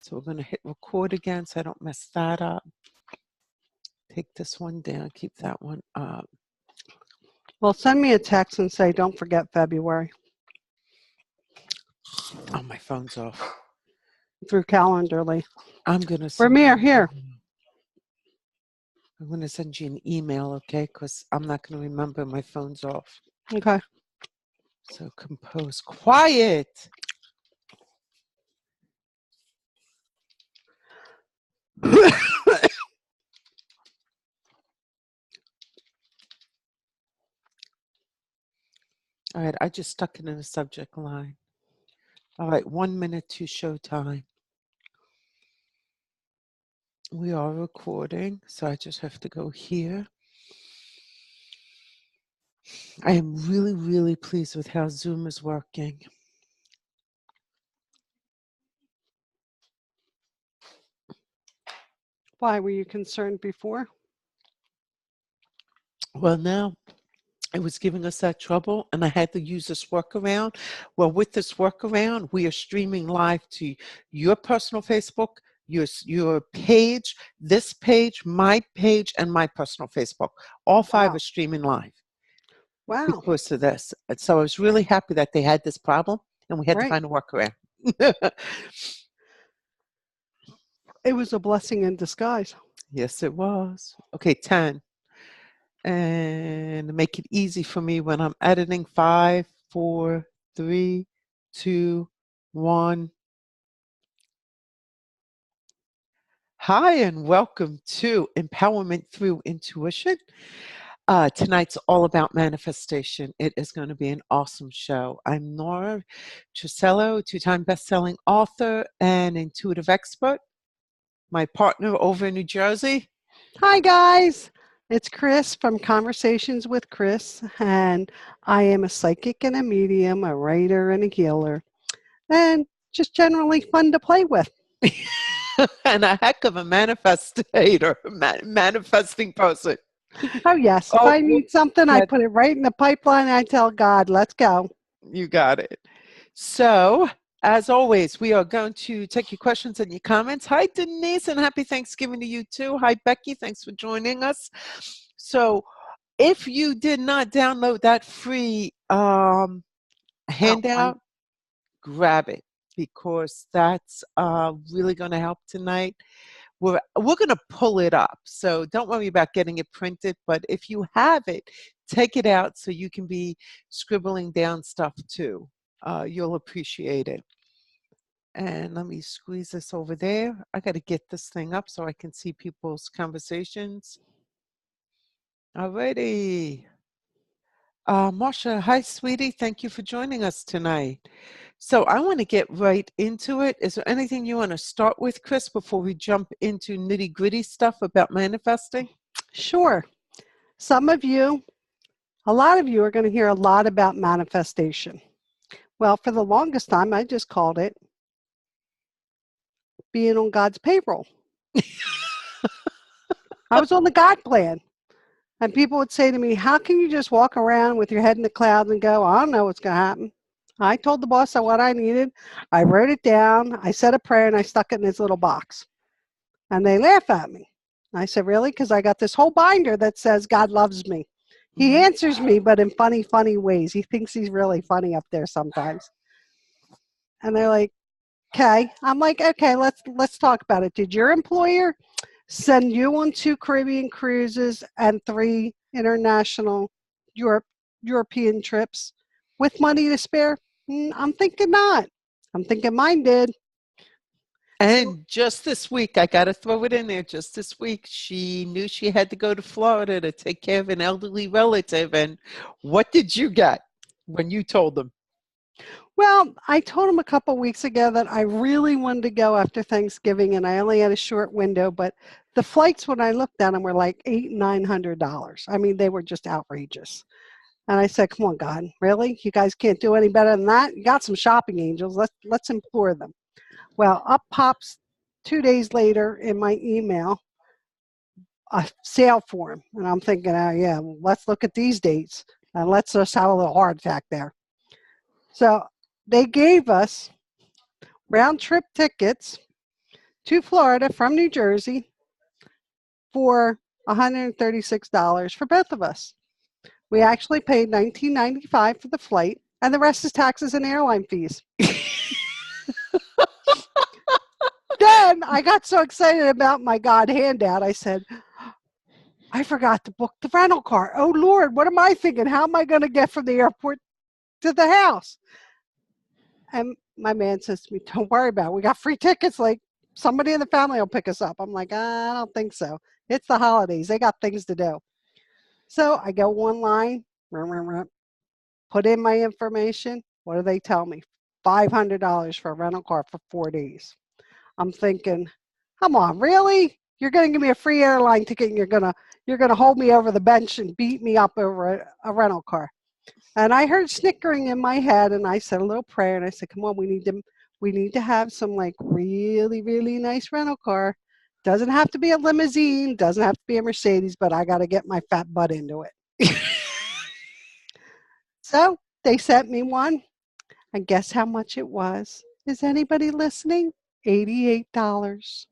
So we're going to hit record again so I don't mess that up. Take this one down, keep that one up. Well, send me a text and say, don't forget February. Oh, my phone's off. Through Calendarly. I'm going to Vermeer, here. I'm going to send you an email, okay? Because I'm not going to remember. My phone's off. Okay. So compose. Quiet. All right, I just stuck it in the subject line. All right, 1 minute to showtime. We are recording, so I just have to go here. I am really, really pleased with how Zoom is working. Why, were you concerned before? Well, now it was giving us that trouble, and I had to use this workaround. Well, with this workaround, we are streaming live to your personal Facebook, your page, this page, my page, and my personal Facebook. All five are streaming live. Wow. Because of this. And so I was really happy that they had this problem, and we had to find a workaround. It was a blessing in disguise. Yes, it was. Okay, 10. And make it easy for me when I'm editing. 5, 4, 3, 2, 1. Hi, and welcome to Empowerment Through Intuition. Tonight's all about manifestation. It is going to be an awesome show. I'm Nora, Truscello, 2-time best-selling author and intuitive expert. My partner over in New Jersey. Hi, guys. It's Chris from Conversations with Chris, and I am a psychic and a medium, a writer and a healer, and just generally fun to play with. And a heck of a manifestator, manifesting person. Oh, yes. If I need something, I put it right in the pipeline, and I tell God, let's go. You got it. So, as always, we are going to take your questions and your comments. Hi, Denise, and happy Thanksgiving to you too. Hi, Becky. Thanks for joining us. So, if you did not download that free handout, grab it, because that's really going to help tonight. We're going to pull it up, so don't worry about getting it printed, but if you have it, take it out so you can be scribbling down stuff too. You'll appreciate it. And let me squeeze this over there. I got to get this thing up so I can see people's conversations. Alrighty. Marsha, hi, sweetie. Thank you for joining us tonight. So I want to get right into it. Is there anything you want to start with, Chris, before we jump into nitty-gritty stuff about manifesting? Sure. A lot of you are going to hear a lot about manifestation. Well, for the longest time, I just called it being on God's payroll. I was on the God plan. And people would say to me, how can you just walk around with your head in the clouds and go, I don't know what's going to happen. I told the boss what I needed. I wrote it down. I said a prayer, and I stuck it in this little box. And they laugh at me. I said, really? Because I got this whole binder that says God loves me. He answers me, but in funny, funny ways. He thinks he's really funny up there sometimes. And they're like, okay. I'm like, okay, let's talk about it. Did your employer send you on 2 Caribbean cruises and 3 international European trips with money to spare? I'm thinking not. I'm thinking mine did. And just this week, I got to throw it in there, just this week, she knew she had to go to Florida to take care of an elderly relative. And what did you get when you told them? Well, I told him a couple weeks ago that I really wanted to go after Thanksgiving, and I only had a short window, but the flights, when I looked at them, were like $800-900. I mean, they were just outrageous. And I said, come on, God, really? You guys can't do any better than that? You got some shopping angels. Let's implore them. Well, up pops 2 days later in my email a sale form. And I'm thinking, oh, yeah, well, let's look at these dates, and let's just have a little heart attack there. So they gave us round trip tickets to Florida from New Jersey for $136 for both of us. We actually paid $19.95 for the flight, and the rest is taxes and airline fees. Then I got so excited about my God handout, I said, I forgot to book the rental car. Oh, Lord, what am I thinking? How am I going to get from the airport to the house? And my man says to me, don't worry about it. We got free tickets. Like, somebody in the family will pick us up. I'm like, I don't think so. It's the holidays. They got things to do. So I go online, put in my information. What do they tell me? $500 for a rental car for 4 days. I'm thinking, come on, really? You're going to give me a free airline ticket and you're going to hold me over the bench and beat me up over a rental car. And I heard snickering in my head, and I said a little prayer, and I said, come on, we need to have some like really, really nice rental car. Doesn't have to be a limousine, doesn't have to be a Mercedes, but I got to get my fat butt into it. So they sent me one, and guess how much it was? Is anybody listening? $88.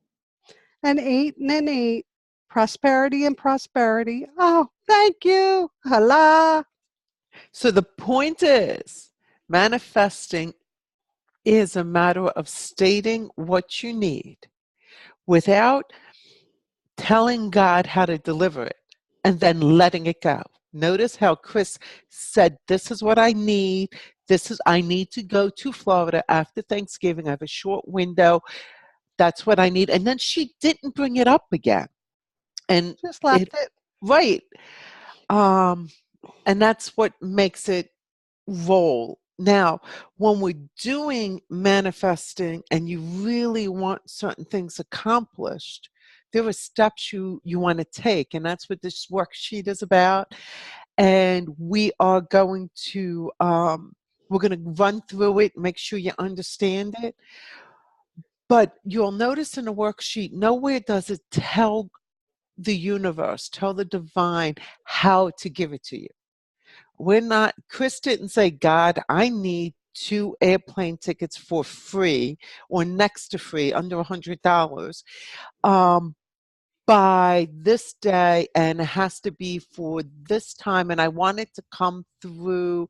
An 8 and an 8. Prosperity and prosperity. Oh, thank you. Hala. So the point is, manifesting is a matter of stating what you need without telling God how to deliver it and then letting it go. Notice how Chris said, this is what I need. I need to go to Florida after Thanksgiving. I have a short window. That's what I need. And then she didn't bring it up again. And Just left it. right. And that's what makes it roll. Now, when we're doing manifesting and you really want certain things accomplished, there are steps you want to take, and that's what this worksheet is about. And we are going to run through it, make sure you understand it. But you'll notice in the worksheet, nowhere does it tell the universe, tell the divine how to give it to you. Chris didn't say, God, I need 2 airplane tickets for free or next to free, under $100, by this day, and it has to be for this time. And I want it to come through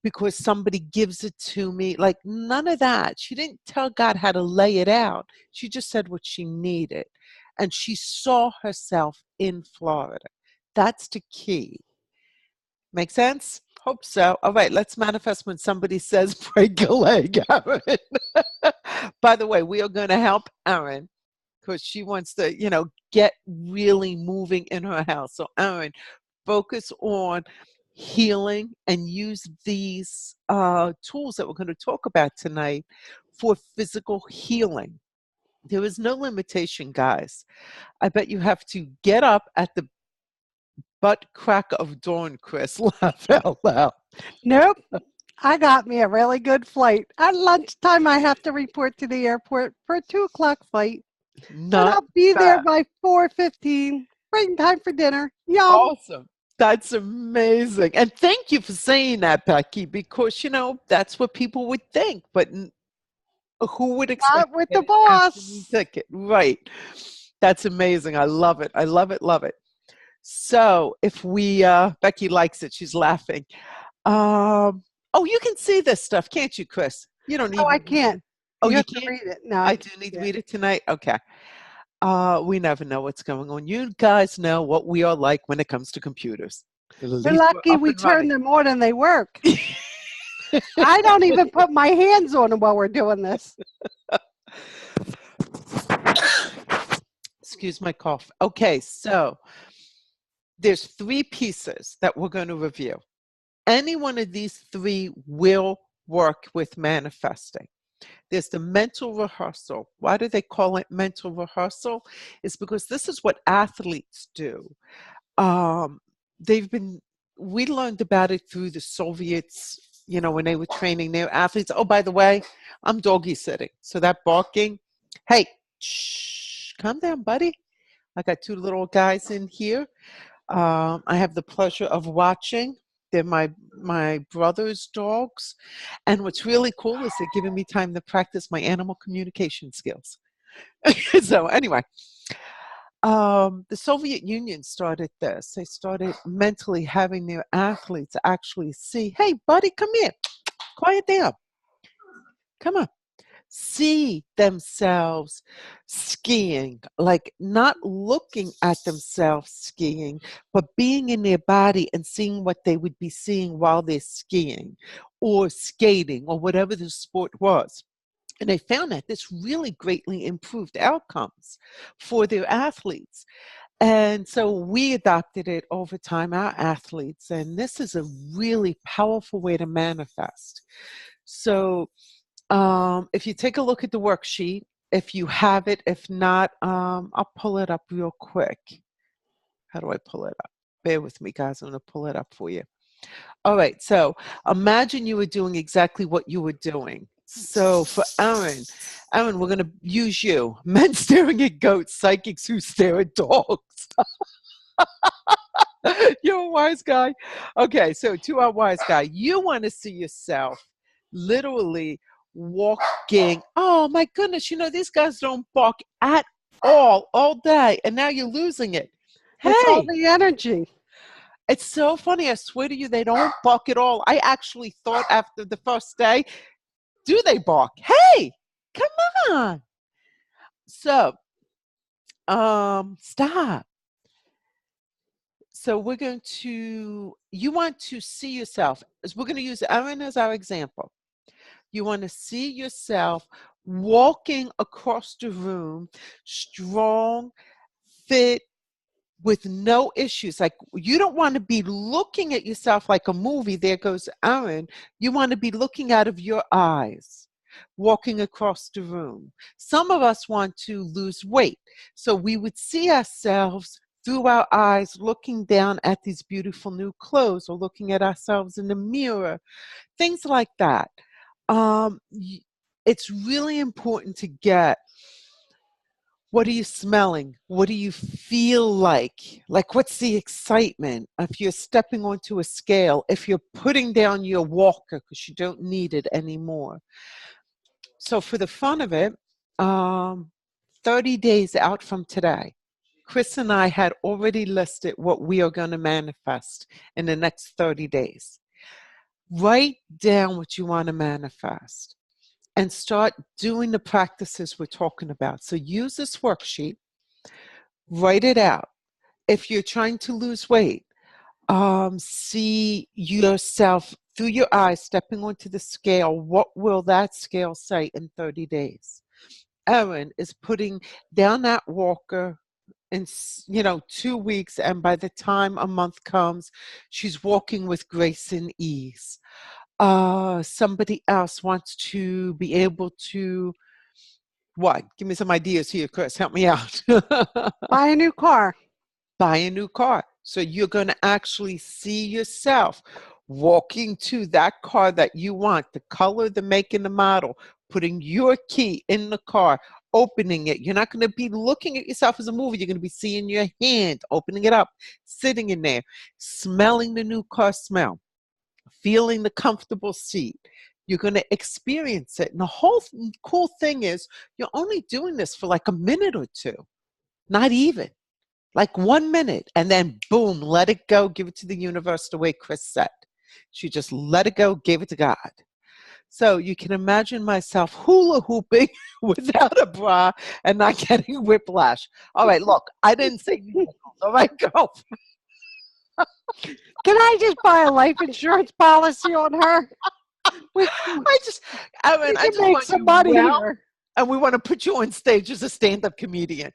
because somebody gives it to me. Like, none of that. She didn't tell God how to lay it out. She just said what she needed. And she saw herself in Florida. That's the key. Make sense? Hope so. All right, let's manifest when somebody says break a leg, Aaron. By the way, we are going to help Aaron because she wants to, get really moving in her house. So Aaron, focus on healing and use these tools that we're going to talk about tonight for physical healing. There is no limitation, guys. I bet you have to get up at the butt crack of dawn, Chris. Laugh out loud. Nope. I got me a really good flight. At lunchtime, I have to report to the airport for a 2:00 flight. And Not I'll be there bad. by 4:15. Right in time for dinner. Yum. Awesome. That's amazing. And thank you for saying that, Becky, because, that's what people would think. But who would expect Not with to the get an afternoon boss. ticket? Right. That's amazing. I love it. I love it. Love it. So if Becky likes it. She's laughing. You can see this stuff, can't you, Chris? You don't Oh, I even read can't. it. Oh, You you have to can't? read it. No, I I do need to can't. read it tonight? Okay. We never know what's going on. You guys know what we are like when it comes to computers. At We're least we're lucky up we and turn running. them on and they work. I don't even put my hands on them while we're doing this. Excuse my cough. Okay, so there's 3 pieces that we're going to review. Any one of these 3 will work with manifesting. There's the mental rehearsal. Why do they call it mental rehearsal? It's because this is what athletes do. Um, we learned about it through the Soviets, when they were training their athletes. Oh, by the way, I'm doggy sitting. So that barking, hey, shh, calm down, buddy. I got 2 little guys in here. I have the pleasure of watching. They're my brother's dogs. And what's really cool is they're giving me time to practice my animal communication skills. So anyway, the Soviet Union started this. They started mentally having their athletes actually see, hey, buddy, come here. Quiet down. Come on. See themselves skiing, like not looking at themselves skiing, but being in their body and seeing what they would be seeing while they're skiing or skating or whatever the sport was. And they found that this really greatly improved outcomes for their athletes. And so we adopted it over time, our athletes, and this is a really powerful way to manifest. So if you take a look at the worksheet, if you have it, if not, I'll pull it up real quick. How do I pull it up? Bear with me, guys. I'm going to pull it up for you. All right. So imagine you were doing exactly what you were doing. So for Aaron, we're going to use you. Men staring at goats, psychics who stare at dogs. You're a wise guy. Okay, so to our wise guy, you want to see yourself literally walking. Oh my goodness, these guys don't bark at all day, and now you're losing it. It's all Hey, the energy. it's so funny. I swear to you, they don't bark at all. I actually thought after the first day, do they bark? Hey, come on. So, stop. So you want to see yourself, as we're going to use Aaron as our example. You want to see yourself walking across the room, strong, fit, with no issues. Like, you don't want to be looking at yourself like a movie. There goes Aaron. You want to be looking out of your eyes, walking across the room. Some of us want to lose weight. So we would see ourselves through our eyes, looking down at these beautiful new clothes, or looking at ourselves in the mirror, things like that. It's really important to get, what are you smelling? What do you feel like? Like, what's the excitement? If you're stepping onto a scale, if you're putting down your walker because you don't need it anymore. So for the fun of it, 30 days out from today, Chris and I had already listed what we are going to manifest in the next 30 days. Write down what you want to manifest and start doing the practices we're talking about. So use this worksheet, write it out. If you're trying to lose weight, see yourself through your eyes stepping onto the scale. What will that scale say in 30 days? Erin is putting down that walker in 2 weeks, and by the time a month comes, she's walking with grace and ease. Somebody else wants to be able to, what? Give me some ideas here, Chris. Help me out. Buy a new car. Buy a new car. So you're going to actually see yourself walking to that car that you want, the color, the make, and the model, putting your key in the car, opening it. You're not going to be looking at yourself as a movie. You're going to be seeing your hand, opening it up, sitting in there, smelling the new car smell, feeling the comfortable seat. You're going to experience it. And the whole cool thing is, you're only doing this for like a minute or two, not even. Like 1 minute, and then boom, let it go, give it to the universe the way Chris said. She just let it go, gave it to God. So you can imagine myself hula hooping without a bra and not getting whiplash. All right, look, I didn't say musicals. All right, go. Can I just buy a life insurance policy on her? We, I just make want some you money well, here. and we want to put you on stage as a stand-up comedian.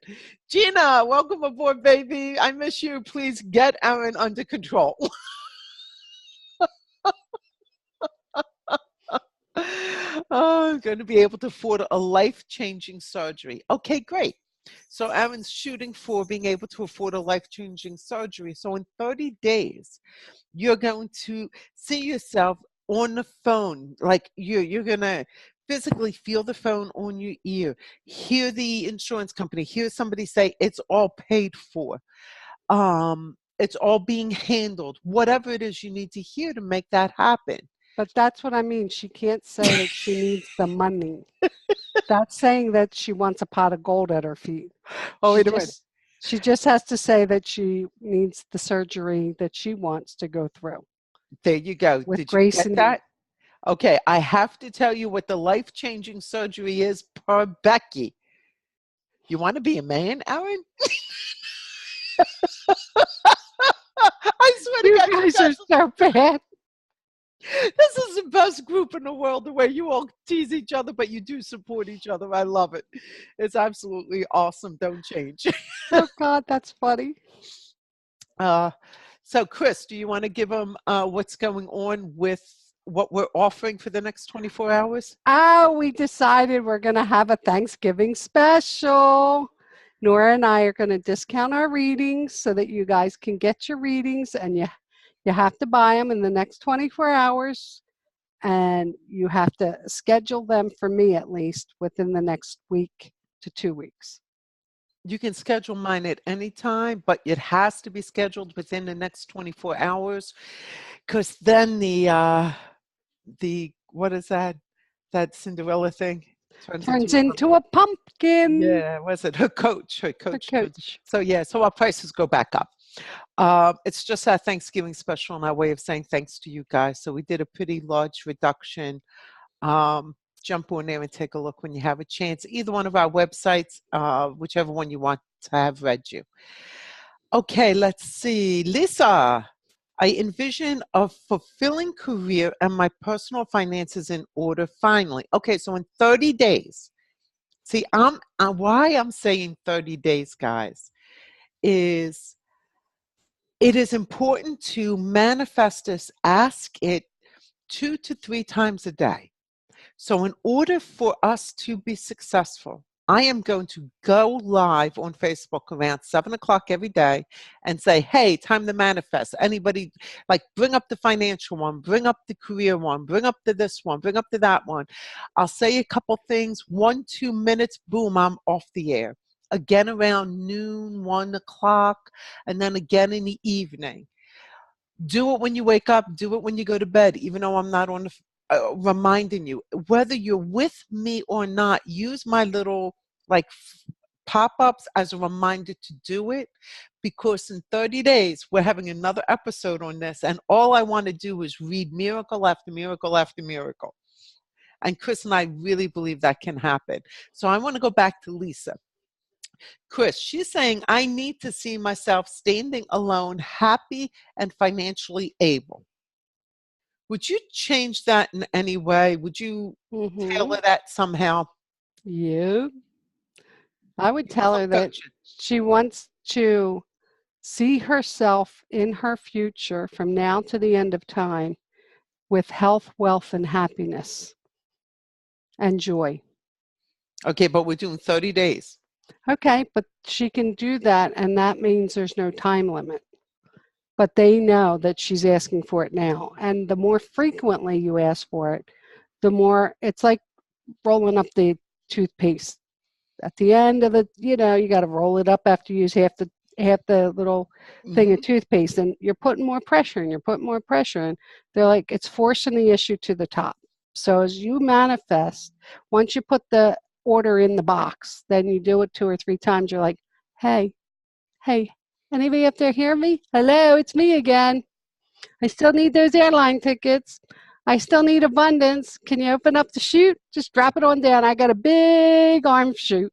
Gina, welcome aboard, baby. I miss you. Please get Aaron under control. Oh, I'm going to be able to afford a life-changing surgery. Okay, great. So Aaron's shooting for being able to afford a life-changing surgery. So in 30 days, you're going to see yourself on the phone. Like you're going to physically feel the phone on your ear, hear the insurance company, hear somebody say it's all paid for. it's all being handled. Whatever it is you need to hear to make that happen. But that's what I mean. She can't say that she needs the money. That's saying that she wants a pot of gold at her feet. Oh, She wait a minute. just she just has to say that she needs the surgery that she wants to go through There you go. with Did you grace get and ease. that? Okay, I have to tell you what the life-changing surgery is per Becky. You want to be a man, Aaron? I swear to You God, you guys guys, are so bad. this is the best group in the world, the way you all tease each other, but you do support each other. I love it. It's absolutely awesome. Don't change. Oh God, that's funny. Uh, so, Chris, do you want to give them what's going on with what we're offering for the next 24 hours? Oh, we decided we're going to have a Thanksgiving special. Nora and I are going to discount our readings so that you guys can get your readings, and you have to buy them in the next 24 hours, and you have to schedule them, for me at least, within the next week to 2 weeks. You can schedule mine at any time, but it has to be scheduled within the next 24 hours, because then the what is that? That Cinderella thing turns Turns into a into a pumpkin. yeah, was it her coach? Her The coach turns. coach. So yeah, so our prices go back up. It's just our Thanksgiving special and our way of saying thanks to you guys. So we did a pretty large reduction. Jump on there and take a look when you have a chance. Either one of our websites, whichever one you want to have read you. Okay, let's see. Lisa, I envision a fulfilling career and my personal finances in order finally. Okay, so in 30 days. See, why I'm saying 30 days, guys, is it is important to manifest this, ask it 2 to 3 times a day. So, in order for us to be successful, I am going to go live on Facebook around 7 o'clock every day and say, hey, time to manifest. Anybody, like, bring up the financial one, bring up the career one, bring up the this one, bring up the that one. I'll say a couple things, 1, 2 minutes, boom, I'm off the air. Again around noon, 1 o'clock, and then again in the evening. Do it when you wake up, do it when you go to bed, even though I'm not on the reminding you. Whether you're with me or not, use my little like pop-ups as a reminder to do it, because in 30 days we're having another episode on this, and all I want to do is read miracle after miracle after miracle. And Chris and I really believe that can happen. So I want to go back to Lisa. Chris, she's saying, I need to see myself standing alone, happy and financially able. Would you change that in any way? Would you Mm-hmm. tailor that somehow? You. I would Because tell I'm her that coaching. she wants to see herself in her future from now to the end of time with health, wealth, and happiness and joy. Okay, but we're doing 30 days. Okay, but she can do that, and that means there's no time limit. But they know that she's asking for it now. And the more frequently you ask for it, the more it's like rolling up the toothpaste. At the end of the, you got to roll it up after you use half the little thing of Hmm. toothpaste, and you're putting more pressure and you're putting more pressure, and they're like, it's forcing the issue to the top. So as you manifest, once you put the order in the box, then you do it 2 or 3 times. You're like, hey, hey, anybody up there hear me? Hello, it's me again. I still need those airline tickets. I still need abundance. Can you open up the chute? Just drop it on down. I got a big arm chute.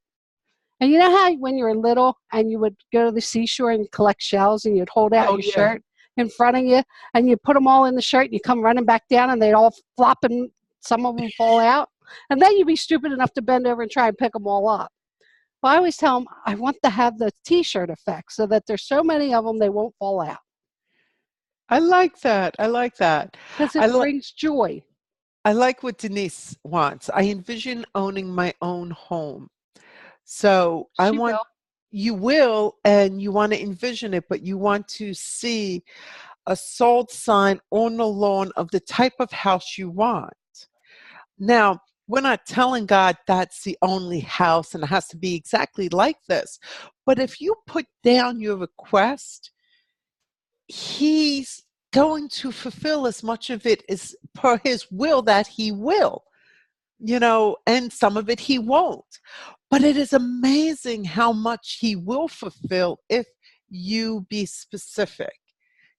And you know how when you were little and you would go to the seashore and collect shells, and you'd hold out Oh, your yeah. shirt in front of you and you put them all in the shirt and you come running back down and they'd all flop and some of them fall out. And then you'd be stupid enough to bend over and try and pick them all up. Well, I always tell them I want to have the t-shirt effect so that there's so many of them they won't fall out I like that. I like that. because I, it li- brings joy. I like what Denise wants. I envision owning my own home. So I She want will. you will, and you want to envision it, but you want to see a sold sign on the lawn of the type of house you want. Now, we're not telling God that's the only house and it has to be exactly like this. But if you put down your request, he's going to fulfill as much of it as per his will that he will, and some of it he won't. But it is amazing how much he will fulfill if you be specific.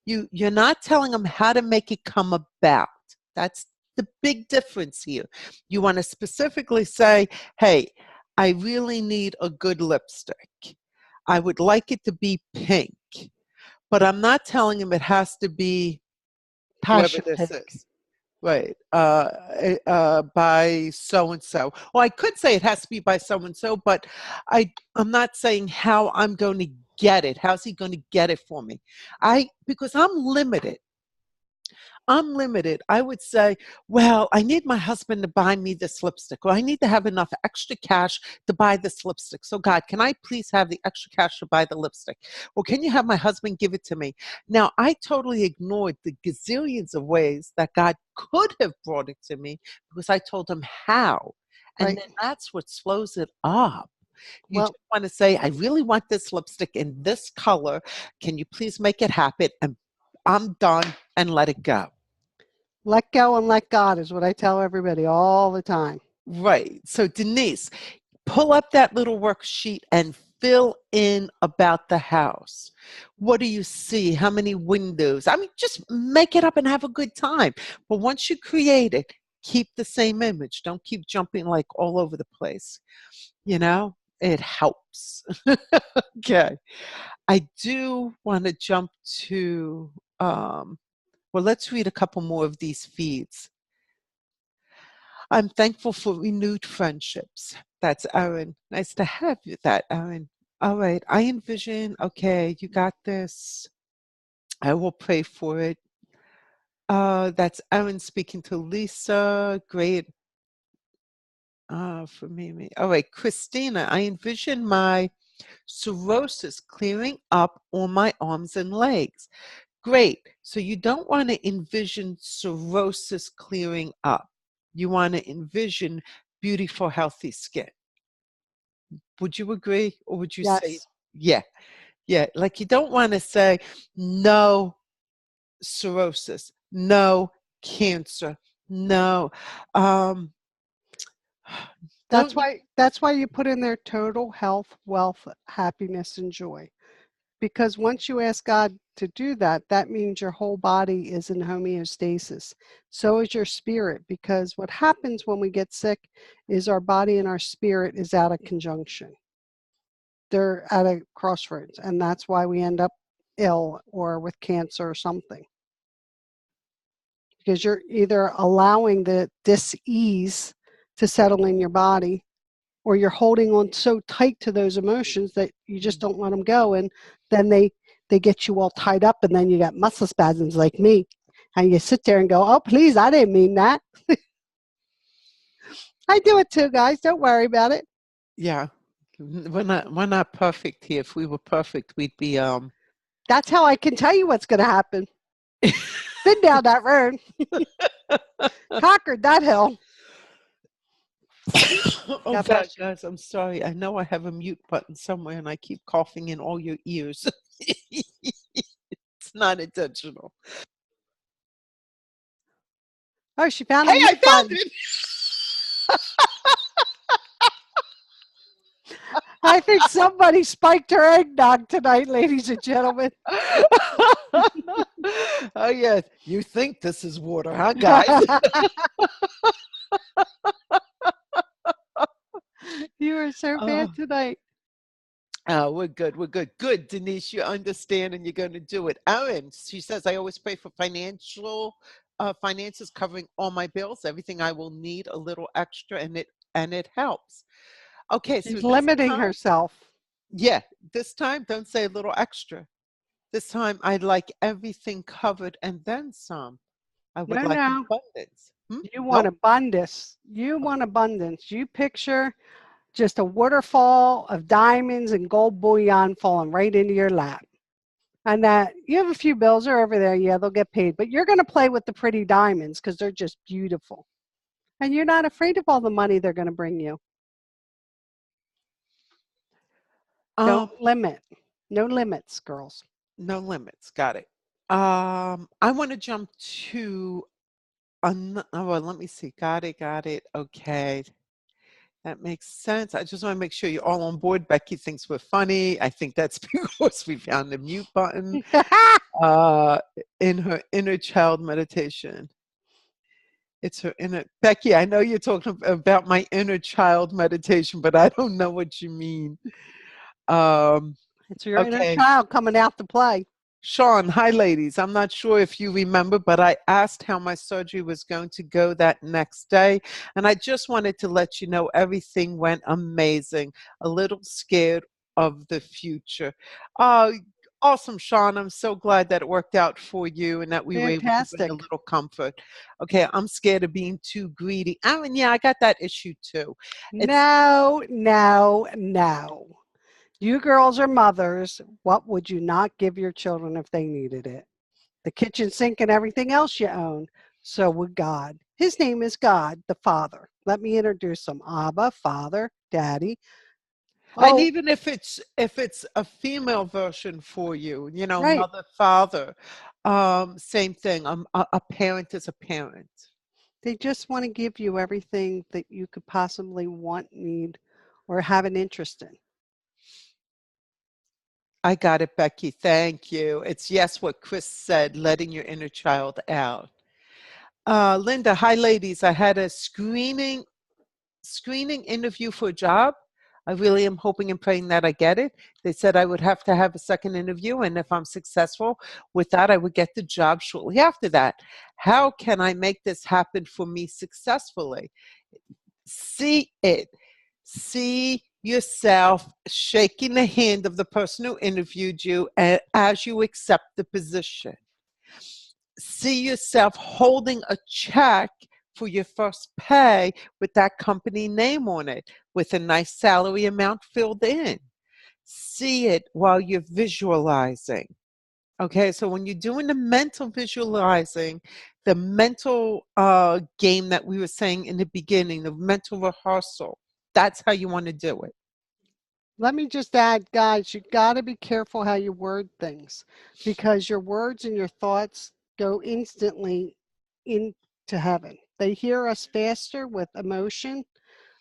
You're not telling him how to make it come about. That's the big difference here. You want to specifically say, hey, I really need a good lipstick. I would like it to be pink, but I'm not telling him it has to be whoever Passion this pink. is. Right. By so and so. Well, I could say it has to be by so and so, but I'm not saying how I'm going to get it. How's he going to get it for me? Because I'm limited. I would say, well, I need my husband to buy me this lipstick, or I need to have enough extra cash to buy this lipstick. So, God, can I please have the extra cash to buy the lipstick? Or can you have my husband give it to me? Now, I totally ignored the gazillions of ways that God could have brought it to me because I told him how. And Right. then that's what slows it up. You Well, just want to say, I really want this lipstick in this color. Can you please make it happen? And I'm done, and let it go. let go and let God is what I tell everybody all the time. Right. So, Denise, pull up that little worksheet and fill in about the house. What do you see? How many windows? I mean, just make it up and have a good time. But once you create it, keep the same image. Don't keep jumping like all over the place. It helps. Okay. I do want to jump to, well, let's read a couple more of these feeds. I'm thankful for renewed friendships. That's Aaron. Nice to have you, that Aaron. All right. I envision, okay, you got this. I will pray for it. That's Aaron speaking to Lisa. Great. For me. All right. Christina, I envision my cirrhosis clearing up on my arms and legs. Great. So you don't want to envision cirrhosis clearing up. You want to envision beautiful, healthy skin. Would you agree? Or would you say, Yes. yeah, yeah? Like you don't want to say, no cirrhosis, no cancer, no. Um, That's don't you? why you put in there total health, wealth, happiness, and joy. Because once you ask God to do that, that means your whole body is in homeostasis. So is your spirit, because what happens when we get sick is our body and our spirit is out of conjunction. They're at a crossroads, and that's why we end up ill or with cancer or something. Because you're either allowing the dis-ease to settle in your body, or you're holding on so tight to those emotions that you just don't let them go, and then they get you all tied up, and then you got muscle spasms like me, and you sit there and go, oh please, I didn't mean that. I do it too, guys, don't worry about it. Yeah, we're not perfect here. If we were perfect, we'd be That's how I can tell you what's going to happen. Been down that road, conquered that hill. Oh God God, bless you. guys, I'm sorry. I know I have a mute button somewhere and I keep coughing in all your ears. It's not intentional. Oh, she found Hey, the I mute found button. it. I think somebody spiked her eggnog tonight, ladies and gentlemen. Oh yeah, you think this is water, huh, guys? You are so bad Oh, tonight. we're good. We're good. Good, Denise. You understand, and you're going to do it. Erin, she says, I always pray for finances covering all my bills, everything I will need, a little extra, and it helps. Okay, so She's this limiting time, herself. yeah, this time, don't say a little extra. This time, I'd like everything covered and then some. I would No, like no. abundance. You want Nope. abundance. You want abundance. You picture just a waterfall of diamonds and gold bullion falling right into your lap. And that you have a few bills are over there. Yeah, they'll get paid. But you're going to play with the pretty diamonds because they're just beautiful. And you're not afraid of all the money they're going to bring you. Um, Don't limit. No limits, girls. no limits. Got it. I want to jump to oh, well, let me see. Got it. Got it. Okay. That makes sense. I just want to make sure you're all on board. Becky thinks we're funny. I think that's because we found the mute button uh, in her inner child meditation. It's her inner Becky. I know you're talking about my inner child meditation, but I don't know what you mean. Um, It's your inner okay. child coming out to play. Sean, hi ladies. I'm not sure if you remember, but I asked how my surgery was going to go that next day. And I just wanted to let you know everything went amazing. A little scared of the future. Uh, awesome, Sean. I'm so glad that it worked out for you and that we were able to bring a Fantastic. little comfort. Okay, I'm scared of being too greedy. I mean, yeah, I got that issue too. It's No, no, no. You girls are mothers. What would you not give your children if they needed it? The kitchen sink and everything else you own. So would God. His name is God, the Father. Let me introduce him. Abba, Father, Daddy. and Oh, even if it's a female version for you, you know, right. mother, father, same thing. A parent is a parent. They just want to give you everything that you could possibly want, need, or have an interest in. I got it, Becky. Thank you. It's yes, what Chris said, letting your inner child out. Linda, hi, ladies. I had a screening interview for a job. I really am hoping and praying that I get it. They said I would have to have a second interview, and if I'm successful with that, I would get the job shortly after that. How can I make this happen for me successfully? See it. See yourself shaking the hand of the person who interviewed you as you accept the position. See yourself holding a check for your first pay with that company name on it, with a nice salary amount filled in. See it while you're visualizing. Okay, so when you're doing the mental visualizing, the mental game that we were saying in the beginning, the mental rehearsal, that's how you want to do it. Let me just add, guys, you got to be careful how you word things because your words and your thoughts go instantly into heaven. They hear us faster with emotion.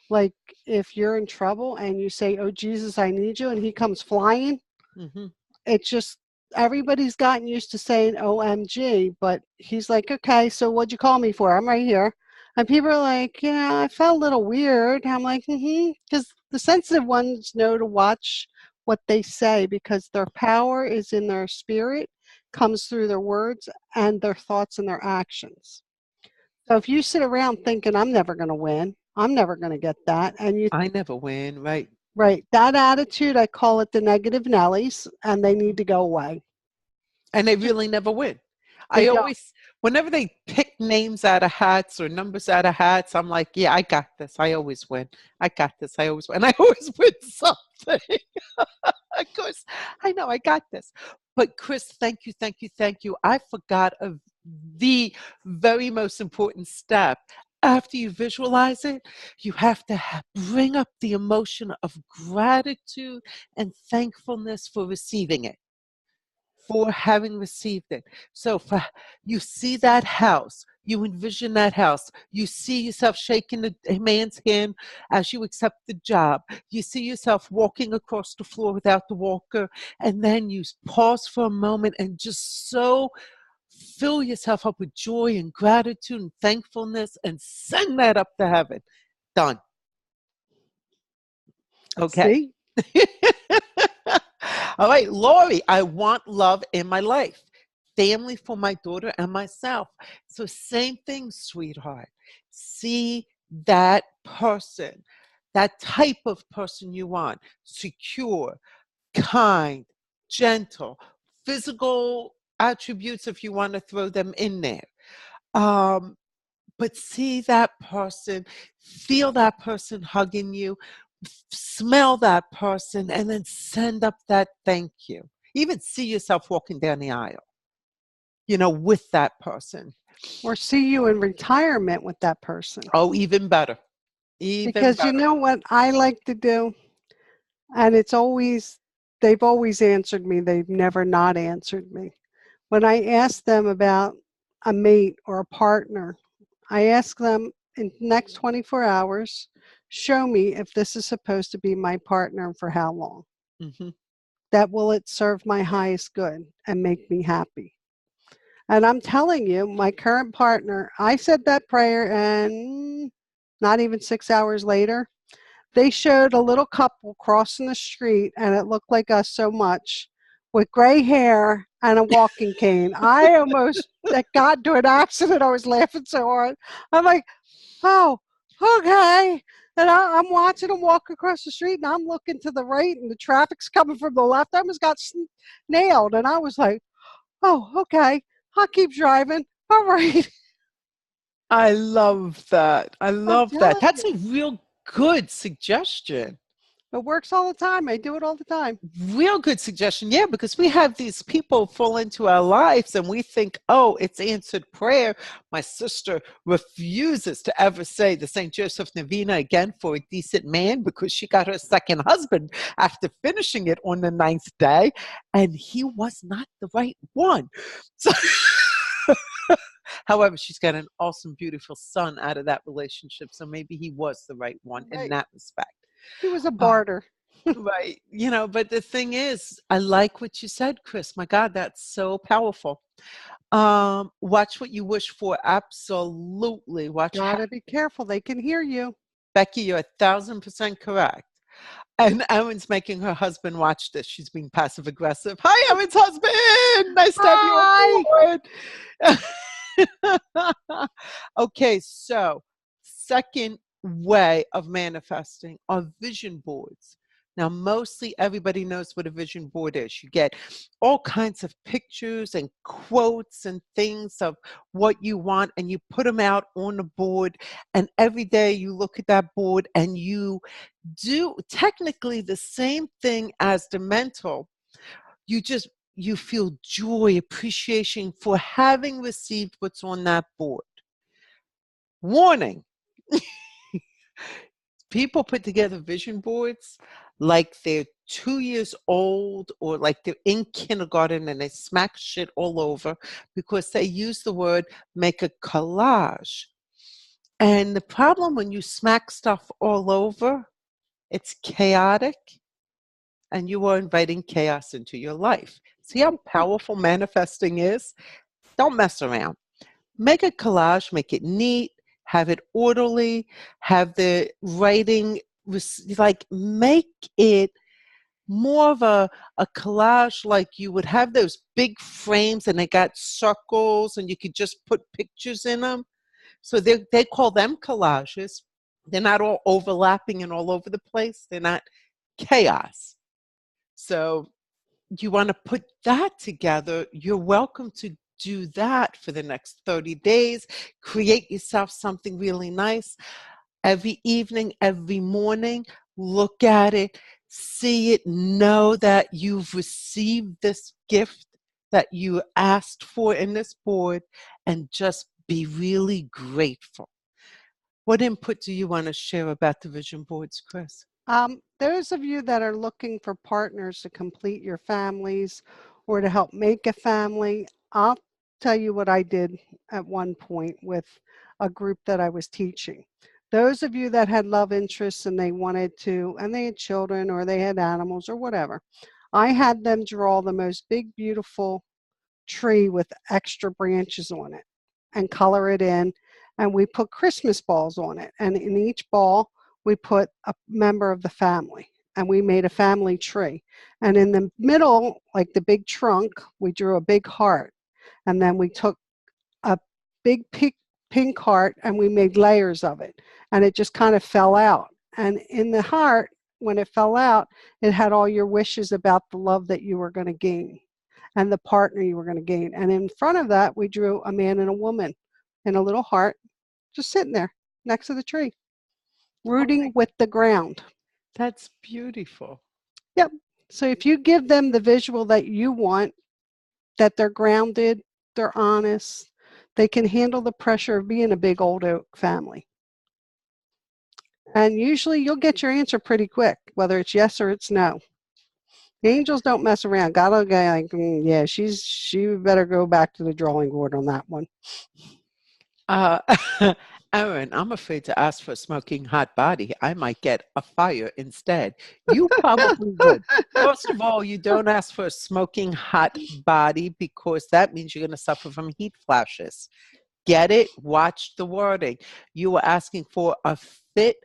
Like if you're in trouble and you say, "Oh, Jesus, I need you," and he comes flying, Hmm. it's just everybody's gotten used to saying OMG, but he's like, okay, so what'd you call me for? I'm right here. And people are like, yeah, I felt a little weird. I'm like, because the sensitive ones know to watch what they say because their power is in their spirit, comes through their words and their thoughts and their actions. So if you sit around thinking, I'm never going to win, I'm never going to get that, and you I never win, right? right, that attitude, I call it the negative Nellies, and they need to go away. And they Just really never win. they I don't. always, whenever they pick names out of hats or numbers out of hats, I'm like, yeah, I got this. I always win. I got this. I always win. I always win something. Of course, I know I got this. But Chris, thank you, thank you, thank you. I forgot of the very most important step. After you visualize it, you have to bring up the emotion of gratitude and thankfulness for receiving it, for having received it. So for you see that house, you envision that house, you see yourself shaking the man's hand as you accept the job. You see yourself walking across the floor without the walker, and then you pause for a moment and just so fill yourself up with joy and gratitude and thankfulness and send that up to heaven. Done. Okay. See? All right, Lori, I want love in my life, family for my daughter and myself. So, same thing, sweetheart. See that person, that type of person you want, secure, kind, gentle, physical attributes if you want to throw them in there. Um, but see that person, feel that person hugging you, smell that person, and then send up that thank you. Even see yourself walking down the aisle, with that person. Or see you in retirement with that person. Oh, even better. Even Because you better. know what I like to do? And they've always answered me. They've never not answered me. When I ask them about a mate or a partner, I ask them in the next 24 hours, show me if this is supposed to be my partner and for how long. Hmm. That will it serve my highest good and make me happy. And I'm telling you, my current partner, I said that prayer and not even 6 hours later, they showed a little couple crossing the street and it looked like us so much with gray hair and a walking cane. I almost got into an accident. I was laughing so hard. I'm like, oh, okay. And I'm watching them walk across the street and I'm looking to the right and the traffic's coming from the left. I almost got nailed. And I was like, oh, okay. I'll keep driving. All right. I love that. I I'm love that. telling That's you, a real good suggestion. it works all the time. I do it all the time. Real good suggestion. Yeah, because we have these people fall into our lives and we think, oh, it's answered prayer. My sister refuses to ever say the St. Joseph Novena again for a decent man because she got her second husband after finishing it on the ninth day, and he was not the right one. So, however, she's got an awesome, beautiful son out of that relationship. So maybe he was the right one in Right. that respect. He was a Uh, barter. Right. But the thing is, I like what you said, Chris. My God, that's so powerful. Watch what you wish for. Absolutely. Gotta be careful. They can hear you. Becky, you're 1,000% correct. And Erin's making her husband watch this. She's being passive aggressive. Hi, Erin's husband. Nice to have you Hi. on board. Okay, so second way of manifesting are vision boards. Now, mostly everybody knows what a vision board is. You get all kinds of pictures and quotes and things of what you want, and you put them out on the board. And every day you look at that board and you do technically the same thing as the mental. You feel joy, appreciation for having received what's on that board. Warning: people put together vision boards like they're 2 years old or like they're in kindergarten and they smack shit all over because they use the word make a collage. And the problem when you smack stuff all over, it's chaotic and you are inviting chaos into your life. See how powerful manifesting is? Don't mess around. Make a collage, make it neat, have it orderly, have the writing, like make it more of a collage, like you would have those big frames and they got circles and you could just put pictures in them. So they call them collages. They're not all overlapping and all over the place. They're not chaos. So you want to put that together, you're welcome to do that for the next 30 days. Create yourself something really nice. Every evening, every morning, look at it, see it, know that you've received this gift that you asked for in this board, and just be really grateful. What input do you want to share about the vision boards, Chris? Those of you that are looking for partners to complete your families or to help make a family, I'll tell you what I did at one point with a group that I was teaching. Those of you that had love interests and they wanted to, and they had children or they had animals or whatever, I had them draw the most big, beautiful tree with extra branches on it and color it in. And we put Christmas balls on it. And in each ball, we put a member of the family and we made a family tree. And in the middle, like the big trunk, we drew a big heart. And then we took a big pink heart and we made layers of it. And it just kind of fell out. And in the heart, when it fell out, it had all your wishes about the love that you were going to gain and the partner you were going to gain. And in front of that, we drew a man and a woman in a little heart just sitting there next to the tree, Oh my, rooting with the ground. that's beautiful. Yep. So if you give them the visual that you want, that they're grounded, they're honest, they can handle the pressure of being a big old oak family. And usually you'll get your answer pretty quick, whether it's yes or it's no. The angels don't mess around. God will go like, yeah, she better go back to the drawing board on that one. Uh, Aaron, I'm afraid to ask for a smoking hot body. I might get a fire instead. You probably would. First of all, you don't ask for a smoking hot body because that means you're going to suffer from heat flashes. Get it? Watch the wording. You are asking for a fit,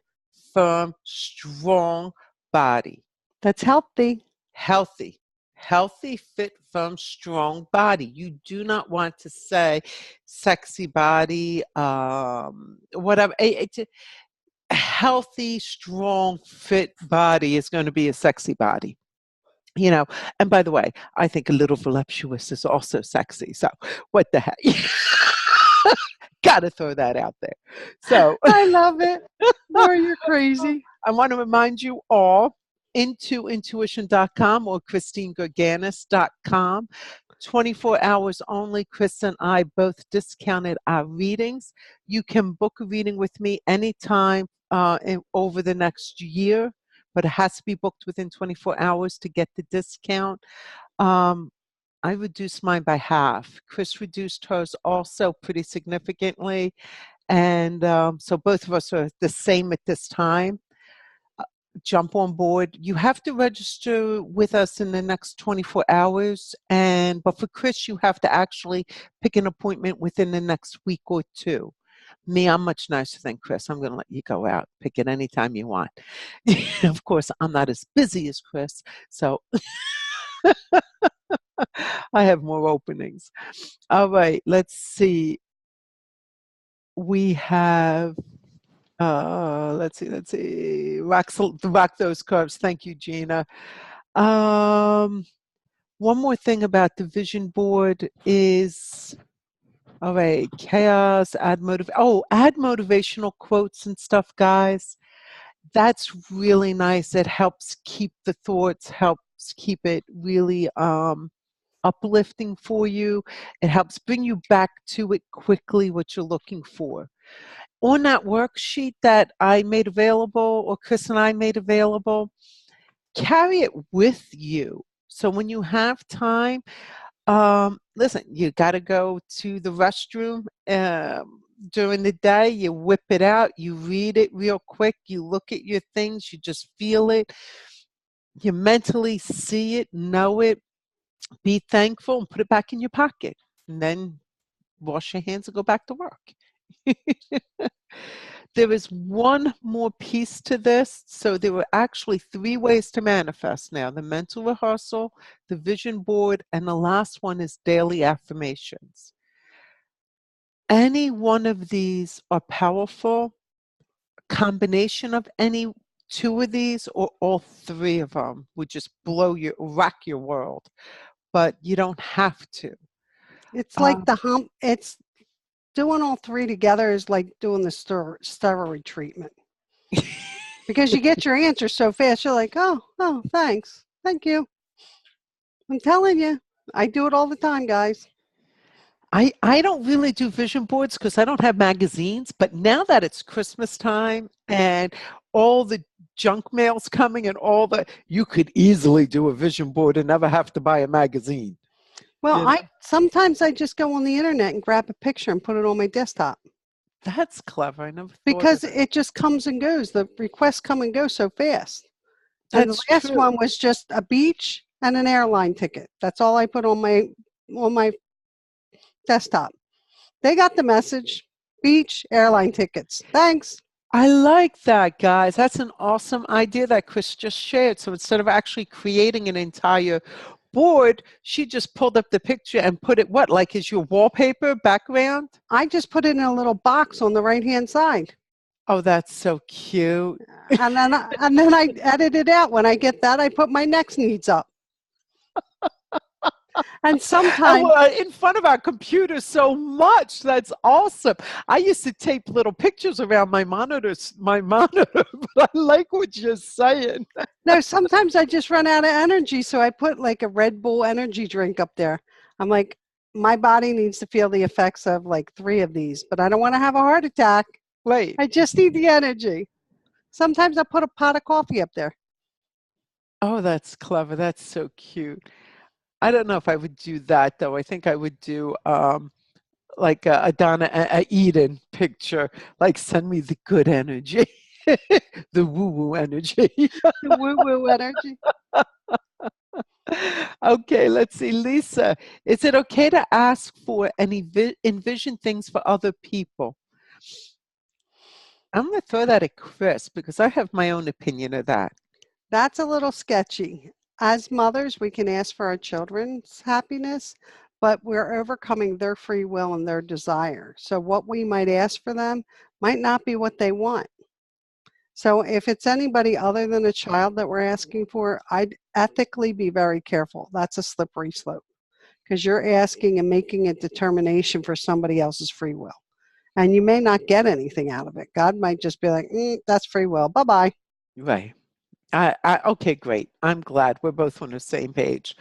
firm, strong body. That's healthy. Healthy. Healthy, fit, firm, strong body. You do not want to say sexy body, whatever. A healthy, strong, fit body is going to be a sexy body. And by the way, I think a little voluptuous is also sexy. So what the heck? Gotta throw that out there. So I love it. Nora, you're crazy. I want to remind you all into intuition.com or christinegorganis.com. 24 hours only. Chris and I both discounted our readings. You can book a reading with me anytime over the next year, but it has to be booked within 24 hours to get the discount. I reduced mine by half. Chris reduced hers also pretty significantly. And so both of us are the same at this time. Jump on board. You have to register with us in the next 24 hours. But for Chris, you have to actually pick an appointment within the next week or two. Me, I'm much nicer than Chris. I'm going to let you go out, pick it anytime you want. Of course, I'm not as busy as Chris, so I have more openings. All right, let's see. We have, let's see. Rock those curves. Thank you, Gina. One more thing about the vision board is, all right, chaos, add motivational quotes and stuff, guys. That's really nice. It helps keep the thoughts, helps keep it really uplifting for you. It helps bring you back to it quickly, what you're looking for. On that worksheet that I made available, or Chris and I made available, carry it with you. So when you have time, listen, you got to go to the restroom during the day, you whip it out, you read it real quick, you look at your things, you just feel it, you mentally see it, know it, be thankful, and put it back in your pocket. And then wash your hands and go back to work. There is one more piece to this. So there were actually 3 ways to manifest now: the mental rehearsal, the vision board, and the last one is daily affirmations. Any one of these are powerful. Combination of any 2 of these or all 3 of them would just rock your world. But you don't have to. It's like the hump. It's doing all 3 together is like doing the steroid treatment. Because you get your answer so fast, you're like, oh, thanks. Thank you. I'm telling you, I do it all the time, guys. I don't really do vision boards because I don't have magazines, but now that it's Christmas time and all the junk mail's coming and you could easily do a vision board and never have to buy a magazine. Well, sometimes I just go on the internet and grab a picture and put it on my desktop. That's clever. I never thought Because of it. it just comes and goes. The requests come and go so fast. And the That's last true. one was just a beach and an airline ticket. That's all I put on my desktop. They got the message. Beach, airline tickets. Thanks. I like that, guys. That's an awesome idea that Chris just shared. So instead of actually creating an entire board, she just pulled up the picture and put it like as your wallpaper background? I just put it in a little box on the right-hand side. Oh, that's so cute. And then I edit it out. When I get that, I put my next needs up. And sometimes in front of our computer so much. That's awesome. I used to tape little pictures around my monitor, but I like what you're saying. no, sometimes I just run out of energy, so I put like a Red Bull energy drink up there. I'm like, my body needs to feel the effects of like 3 of these, but I don't want to have a heart attack. Wait. I just need the energy. Sometimes I put a pot of coffee up there. Oh, that's clever. That's so cute. I don't know if I would do that though. I think I would do like a Donna a Eden picture, like send me the good energy, the woo-woo energy. The woo-woo energy. Okay, let's see. Lisa, is it okay to ask for and envision things for other people? I'm going to throw that at Chris because I have my own opinion of that. That's a little sketchy. As mothers, we can ask for our children's happiness, but we're overcoming their free will and their desire. So what we might ask for them might not be what they want. So if it's anybody other than a child that we're asking for, I'd ethically be very careful. That's a slippery slope because you're asking and making a determination for somebody else's free will. And you may not get anything out of it. God might just be like, that's free will. Bye-bye. Right. Okay, great. I'm glad we're both on the same page.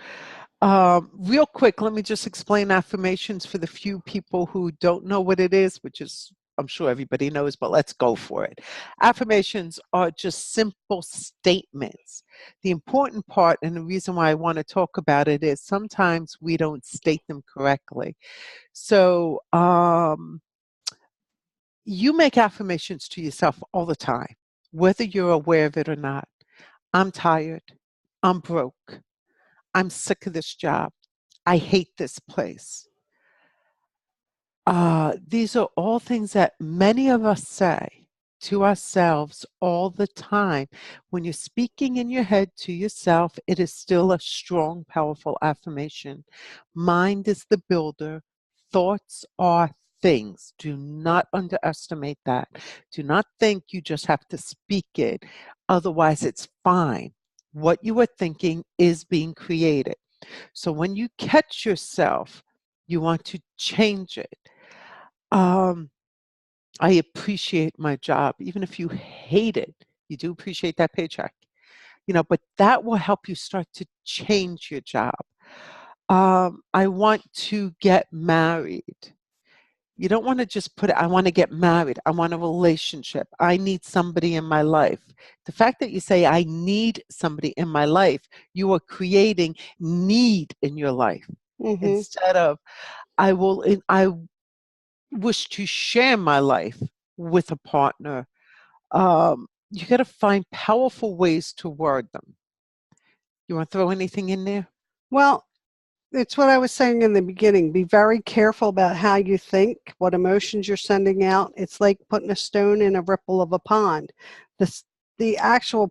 Real quick, let me just explain affirmations for the few people who don't know what it is, which is, I'm sure everybody knows, but let's go for it. Affirmations are just simple statements. The important part, and the reason why I want to talk about it, is sometimes we don't state them correctly. So, you make affirmations to yourself all the time, whether you're aware of it or not. I'm tired. I'm broke. I'm sick of this job. I hate this place. These are all things that many of us say to ourselves all the time. When you're speaking in your head to yourself, it is still a strong, powerful affirmation. Mind is the builder, thoughts are things. Do not underestimate that. Do not think you just have to speak it, otherwise, it's fine. What you are thinking is being created. So when you catch yourself, you want to change it. Um, I appreciate my job, even if you hate it, you do appreciate that paycheck, but that will help you start to change your job. I want to get married. You don't want to just put it, I want to get married. I want a relationship. I need somebody in my life. The fact that you say, I need somebody in my life, you are creating need in your life Hmm. instead of, I wish to share my life with a partner. You got to find powerful ways to word them. You want to throw anything in there? Well, it's what I was saying in the beginning. Be very careful about how you think, what emotions you're sending out. It's like putting a stone in a ripple of a pond. The actual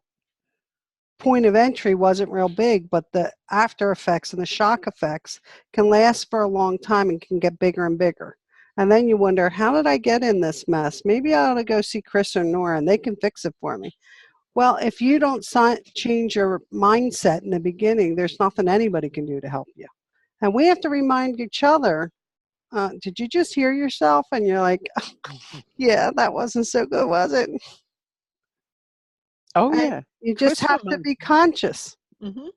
point of entry wasn't real big, but the after effects and the shock effects can last for a long time and can get bigger and bigger. And then you wonder, how did I get in this mess? Maybe I ought to go see Chris or Nora and they can fix it for me. Well, if you don't change your mindset in the beginning, there's nothing anybody can do to help you. And we have to remind each other, did you just hear yourself? And you're like, yeah, that wasn't so good, was it? Oh, And yeah. you just Chris have to reminds. be conscious. Mhm.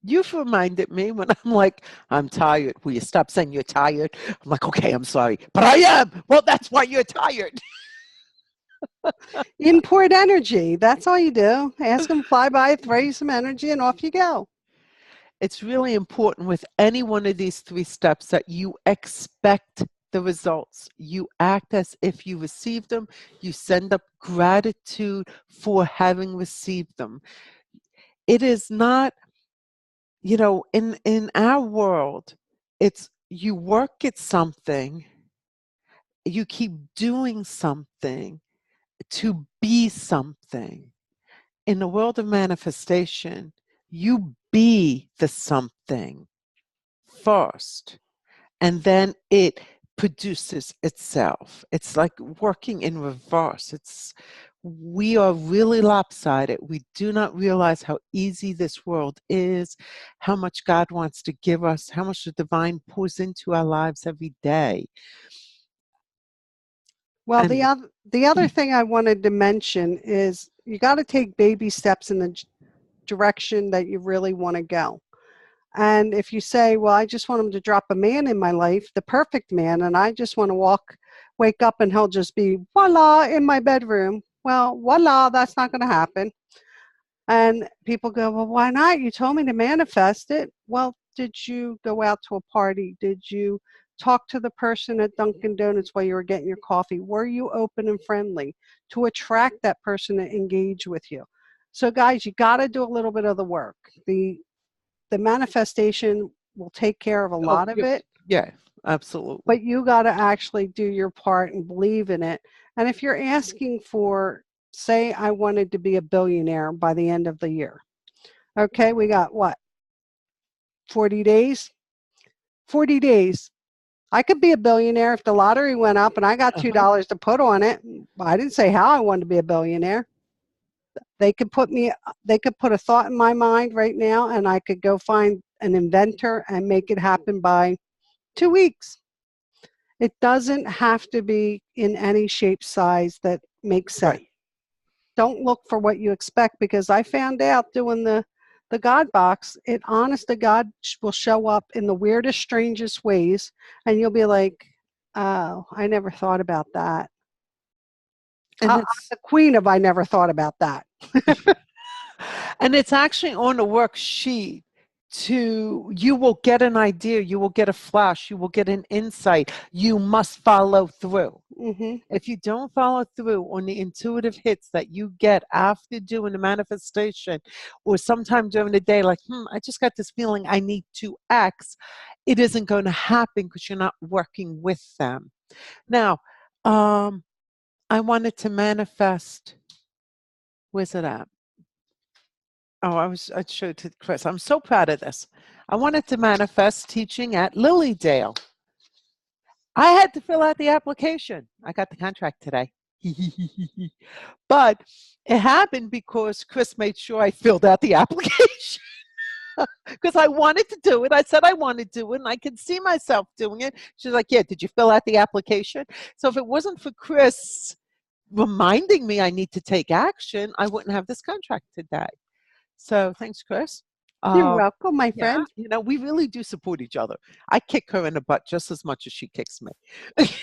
You've reminded me when I'm like, I'm tired. Will you stop saying you're tired? I'm like, okay, I'm sorry, but I am. Well, that's why you're tired. Import energy. That's all you do. Ask them fly by, throw you some energy, and off you go. It's really important with any one of these three steps that you expect the results. You act as if you received them. You send up gratitude for having received them. It is not, in our world, it's you work at something, you keep doing something to be something. In the world of manifestation, you be the something first, and then it produces itself. It's like working in reverse. We are really lopsided. We do not realize how easy this world is, how much God wants to give us, how much the divine pours into our lives every day. Well, And the other thing I wanted to mention is you got to take baby steps in the direction that you really want to go. And if you say, well, I just want him to drop a man in my life, the perfect man, and I just want to wake up and he'll just be voila in my bedroom. Well, voila, that's not going to happen. And people go, well, why not? You told me to manifest it. Well, did you go out to a party? Did you talk to the person at Dunkin' Donuts while you were getting your coffee? Were you open and friendly to attract that person to engage with you? So, guys, you got to do a little bit of the work. The manifestation will take care of a Oh, lot of it, yeah, absolutely. but you got to actually do your part and believe in it. And if you're asking for, say, I wanted to be a billionaire by the end of the year, okay, we got what, 40 days? 40 days. I could be a billionaire if the lottery went up and I got Uh-huh. $2 to put on it. I didn't say how I wanted to be a billionaire. They could put a thought in my mind right now and I could go find an inventor and make it happen by 2 weeks. It doesn't have to be in any shape, size that makes sense. Right. Don't look for what you expect, because I found out doing the God box, it honest to God will show up in the weirdest, strangest ways, and you'll be like, "Oh, I never thought about that." And I'm it's the queen of I never thought about that. and it's actually on the worksheet to you will get an idea, you will get a flash, you will get an insight. You must follow through. Hmm. If you don't follow through on the intuitive hits that you get after doing the manifestation, or sometime during the day, like, I just got this feeling I need to X, it isn't going to happen because you're not working with them. Now, I wanted to manifest. Where's it at? Oh, I showed to Chris. I'm so proud of this. I wanted to manifest teaching at Lilydale. I had to fill out the application. I got the contract today. But it happened because Chris made sure I filled out the application because I wanted to do it. I said I wanted to do it and I could see myself doing it. She's like, yeah, did you fill out the application? So if it wasn't for Chris reminding me I need to take action, I wouldn't have this contract today. So thanks, Chris. You're Uh, welcome, my yeah, friend. we really do support each other. I kick her in the butt just as much as she kicks me. She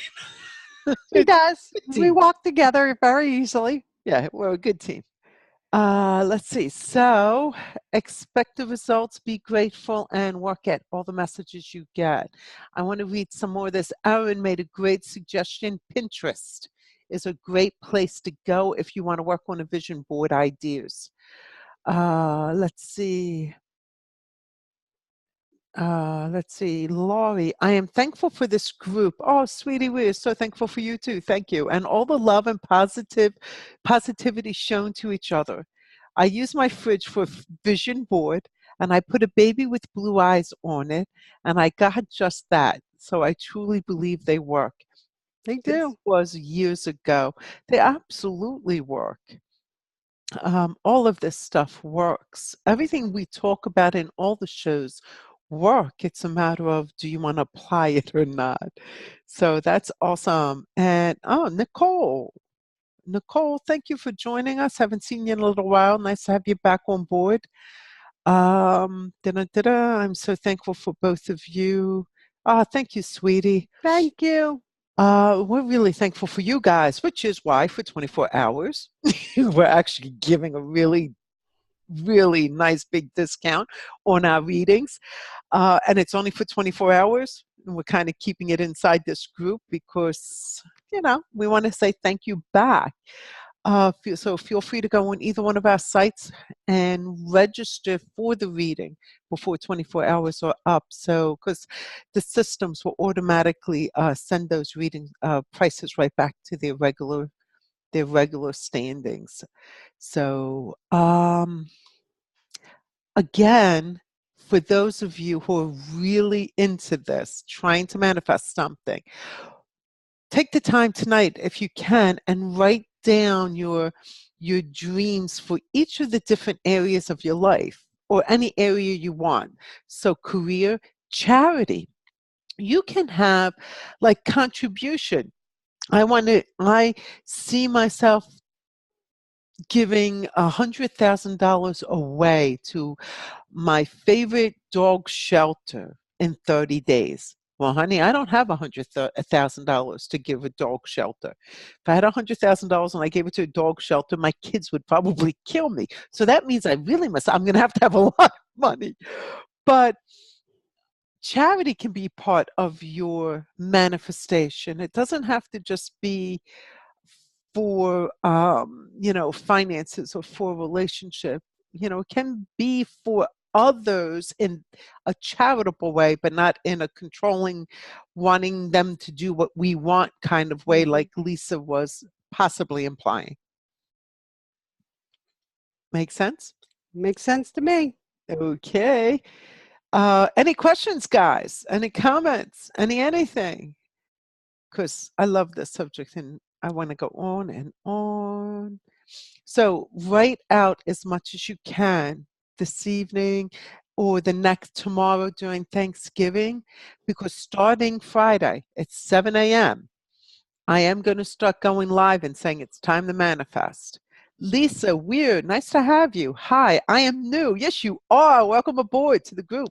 It's does. a good We team. walk together very easily. Yeah, we're a good team. Let's see. So, expect the results, be grateful, and work at all the messages you get. I want to read some more of this. Aaron made a great suggestion. Pinterest is a great place to go if you want to work on a vision board ideas. Let's see. Let's see, Laurie, I am thankful for this group. Oh, sweetie, we're so thankful for you too. Thank you. And all the love and positivity shown to each other. I use my fridge for vision board and I put a baby with blue eyes on it and I got just that. So I truly believe they work. They This do. was years ago. They absolutely work. All of this stuff works. Everything we talk about in all the shows work. It's a matter of do you want to apply it or not. So that's awesome. And oh, Nicole, thank you for joining us. Haven't seen you in a little while. Nice to have you back on board. I'm so thankful for both of you. Thank you, sweetie. Thank you. We're really thankful for you guys, which is why for 24 hours, we're actually giving a really nice big discount on our readings. And it's only for 24 hours. And we're kind of keeping it inside this group because, we want to say thank you back. So feel free to go on either one of our sites and register for the reading before 24 hours are up. So, because the systems will automatically send those reading prices right back to their regular standings. So, again, for those of you who are really into this, trying to manifest something, take the time tonight, if you can, and write down your dreams for each of the different areas of your life or any area you want. So career, charity. You can have like contribution. I see myself giving $100,000 away to my favorite dog shelter in 30 days. Well, honey, I don't have $100,000 to give a dog shelter. If I had $100,000 and I gave it to a dog shelter, my kids would probably kill me. So that means I'm going to have a lot of money. But charity can be part of your manifestation. It doesn't have to just be for finances or for a relationship. It can be for others in a charitable way, but not in a controlling, wanting them to do what we want kind of way, Mhm. like Lisa was possibly implying. Make sense? Makes sense to me. Okay. Any questions, guys? Any comments? Anything? Because I love this subject and I want to go on and on. So write out as much as you can this evening or the next tomorrow during Thanksgiving, because starting Friday at 7 a.m., I am going to start going live and saying it's time to manifest. Lisa, weird. Nice to have you. Hi, I am new. Yes, you are. Welcome aboard to the group.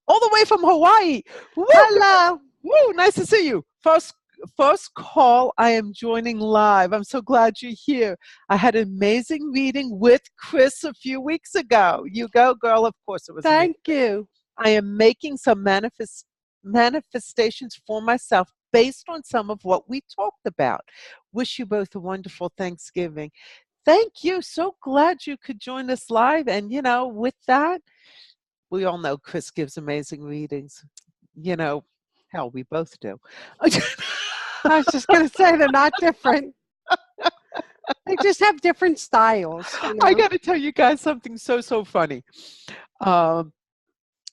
All the way from Hawaii. Woo, Hello. woo, nice to see you. First call, I am joining live. I'm so glad you're here. I had an amazing meeting with Chris a few weeks ago. You go, girl. Of course, it was amazing. Thank you. I am making some manifestations for myself based on some of what we talked about. Wish you both a wonderful Thanksgiving. Thank you. So glad you could join us live. And, with that, we all know Chris gives amazing readings. Hell, we both do. I was just going to say they're not different. They just have different styles, I got to tell you guys something so funny. Um,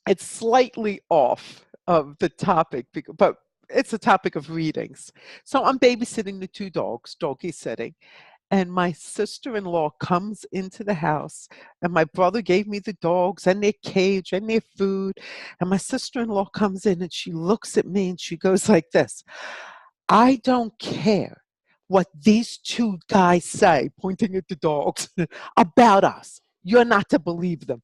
it's slightly off of the topic, but it's a topic of readings. So I'm babysitting the two dogs, doggy sitting, and my sister-in-law comes into the house, and my brother gave me the dogs and their cage and their food, and my sister-in-law comes in and she looks at me and she goes like this, I don't care what these two guys say, pointing at the dogs, about us. You're not to believe them.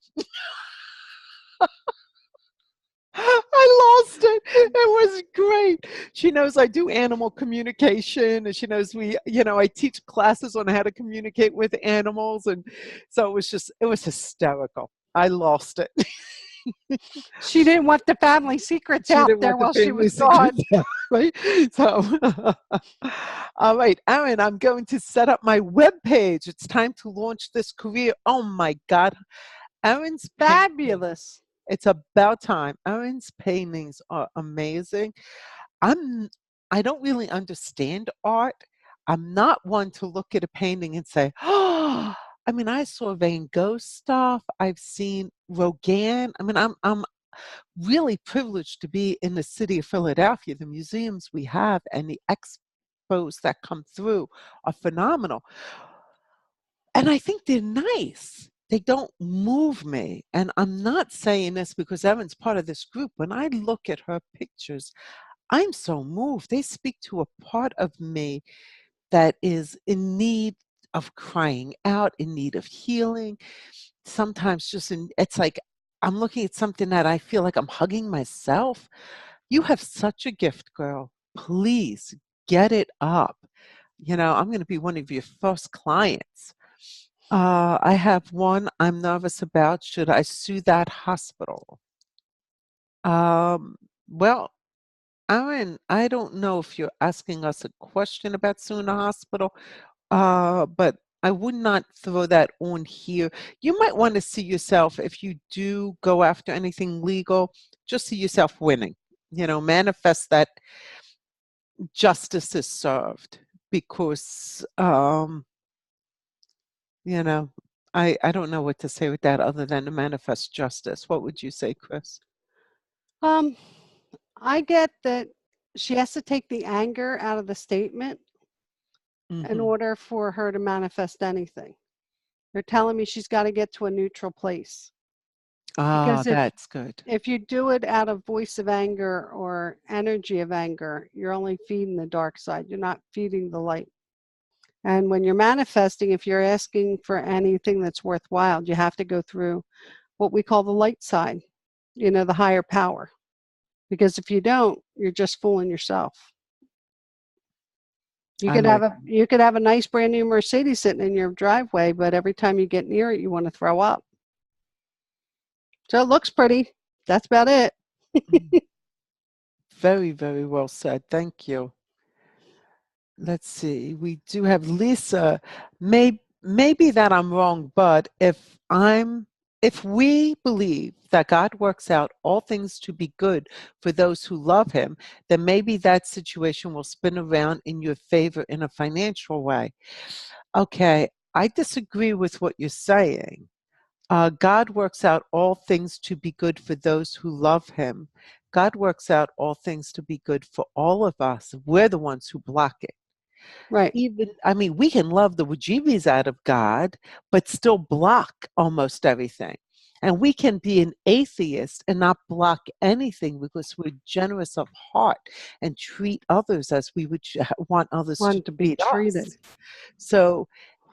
I lost it. It was great. She knows I do animal communication, and she knows I teach classes on how to communicate with animals. And so it was hysterical. I lost it. She didn't want the family secrets She out didn't there want the while she family was gone. secrets out, right? So, all right, Aaron, I'm going to set up my web page. It's time to launch this career. Oh my God. Aaron's painting. Fabulous. It's about time. Aaron's paintings are amazing. I'm I don't really understand art. I'm not one to look at a painting and say, "Oh, I mean, I saw Van Gogh stuff. I've seen Rogan." I mean, I'm really privileged to be in the city of Philadelphia. The museums we have and the expos that come through are phenomenal. And I think they're nice. They don't move me. And I'm not saying this because Evan's part of this group. When I look at her pictures, I'm so moved. They speak to a part of me that is in need of crying out, in need of healing. Sometimes it's like I'm looking at something that I feel like I'm hugging myself. You have such a gift, girl. Please get it up. I'm going to be one of your first clients. I have one I'm nervous about. Should I sue that hospital? Um, well, Aaron, I don't know if you're asking us a question about suing a hospital, but I would not throw that on here. You might want to see yourself, if you do go after anything legal, just see yourself winning. Manifest that justice is served because, you know, I don't know what to say with that other than to manifest justice. What would you say, Chris? Um, I get that she has to take the anger out of the statement in Hmm. order for her to manifest anything. They're telling me she's got to get to a neutral place. Ah, Because that's good. if you do it out of voice of anger or energy of anger, you're only feeding the dark side. You're not feeding the light. And when you're manifesting, if you're asking for anything that's worthwhile, you have to go through what we call the light side, the higher power. Because if you don't, you're just fooling yourself. You I could have like a you could have a nice brand new Mercedes sitting in your driveway, but every time you get near it, you want to throw up. So it looks pretty. That's about it. mm, very, very well said. Thank you. Let's see. We do have Lisa. Maybe that I'm wrong, but if we believe that God works out all things to be good for those who love him, then maybe that situation will spin around in your favor in a financial way. Okay, I disagree with what you're saying. God works out all things to be good for those who love him. God works out all things to be good for all of us. We're the ones who block it. Right. Even, I mean, we can love the wajivis out of God, but still block almost everything. And we can be an atheist and not block anything because we're generous of heart and treat others as we would want others to Want to be treat treated. us. So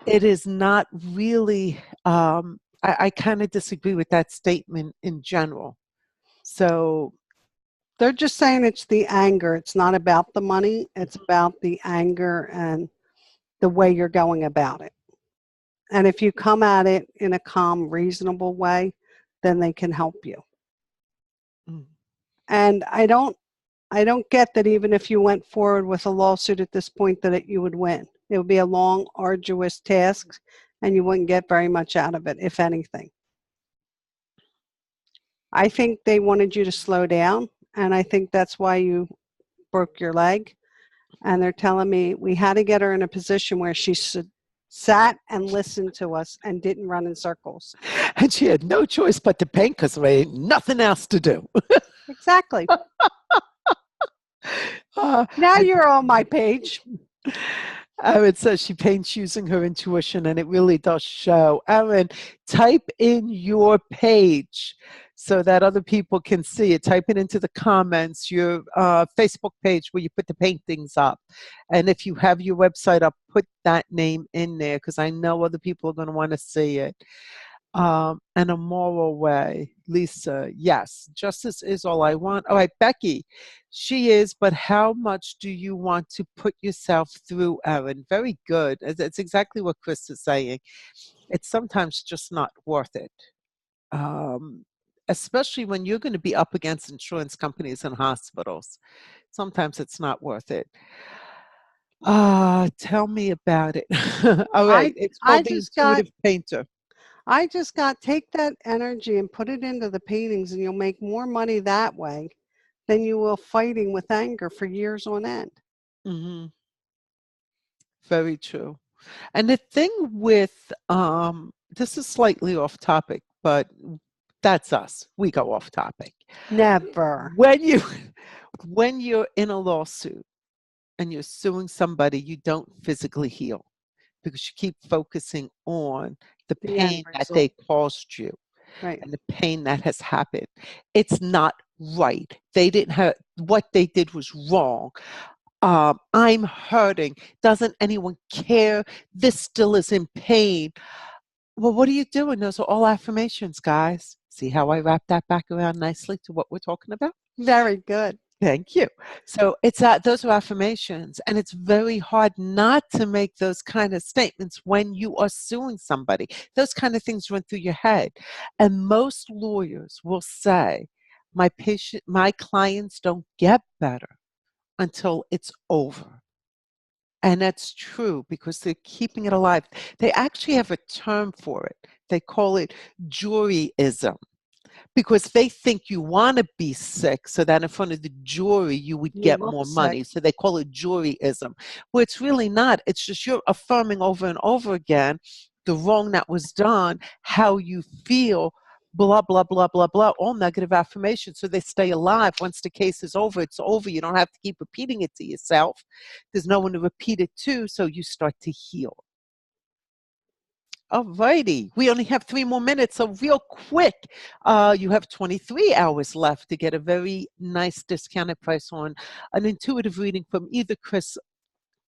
it is not really, I kind of disagree with that statement in general. So, They're just saying it's the anger. It's not about the money. It's about the anger and the way you're going about it. And if you come at it in a calm, reasonable way, then they can help you. mm, And I don't get that even if you went forward with a lawsuit at this point that you would win. It would be a long, arduous task and you wouldn't get very much out of it, if anything. I think they wanted you to slow down, and I think that's why you broke your leg. And they're telling me we had to get her in a position where she sat and listened to us and didn't run in circles. and she had no choice but to paint because there ain't nothing else to do. Exactly. Uh, Now and you're on my page. Erin says she paints using her intuition, and it really does show. Erin, type in your page so that other people can see it. Type it into the comments, your Facebook page where you put the paintings up. And if you have your website up, put that name in there because I know other people are going to want to see it. And a moral way. Lisa, yes, justice is all I want. All right, Becky, she is, but how much do you want to put yourself through, Erin? Very good. It's exactly what Chris is saying. It's sometimes just not worth it. Especially when you're going to be up against insurance companies and hospitals. Sometimes it's not worth it. Tell me about it. All right, I it's I called the just got intuitive painter. I just got take that energy and put it into the paintings and you'll make more money that way than you will fighting with anger for years on end. Hmm. Very true. And the thing with this is slightly off topic, but that's us. We go off topic. Never. When you when you're in a lawsuit and you're suing somebody, you don't physically heal because you keep focusing on the The end pain that result. they caused you Right. and the pain that has happened. It's not right. They didn't have what they did was wrong. I'm hurting. Doesn't anyone care? This still is in pain. Well, what are you doing? Those are all affirmations, guys. See how I wrap that back around nicely to what we're talking about? Very good. Thank you. So it's those are affirmations, and it's very hard not to make those kind of statements when you are suing somebody. Those kind of things run through your head, and most lawyers will say, my clients don't get better until it's over." And that's true because they're keeping it alive. They actually have a term for it. They call it juryism because they think you want to be sick so that in front of the jury you would You get look more sick. money. So they call it juryism, where it's really not. It's just you're affirming over and over again the wrong that was done, how you feel, blah, blah, blah, blah, blah, all negative affirmations. So they stay alive. Once the case is over, it's over. You don't have to keep repeating it to yourself. There's no one to repeat it to, so you start to heal. All righty. We only have 3 more minutes, so real quick, you have 23 hours left to get a very nice discounted price on an intuitive reading from either Chris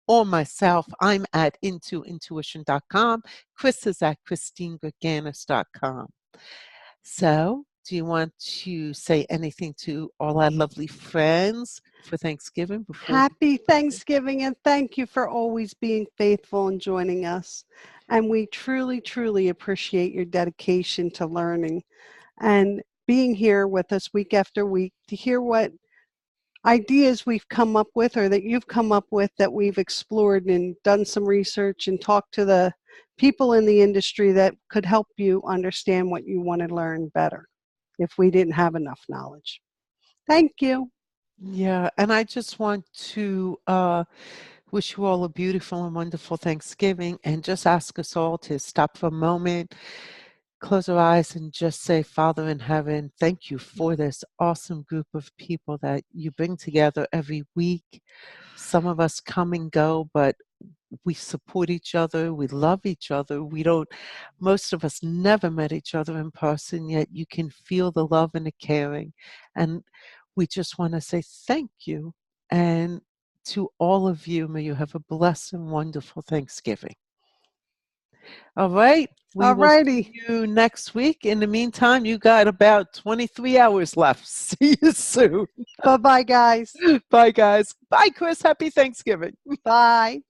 or myself. I'm at intuition.com. Chris is at christinegreganis.com. So do you want to say anything to all our lovely friends for Thanksgiving before? Happy Thanksgiving, and thank you for always being faithful and joining us. And we truly, truly appreciate your dedication to learning and being here with us week after week to hear what ideas we've come up with or that you've come up with that we've explored and done some research and talked to the people in the industry that could help you understand what you want to learn better if we didn't have enough knowledge. Thank you. Yeah, and I just want to wish you all a beautiful and wonderful Thanksgiving and just ask us all to stop for a moment, close our eyes, and just say, Father in heaven, thank you for this awesome group of people that you bring together every week. Some of us come and go, but we support each other, we love each other. Most of us never met each other in person, yet you can feel the love and the caring. And we just want to say thank you. And to all of you, may you have a blessed and wonderful Thanksgiving. All right. We All will see righty. you next week. In the meantime, you got about 23 hours left. See you soon. Bye-bye, guys. Bye, guys. Bye, Chris. Happy Thanksgiving. Bye.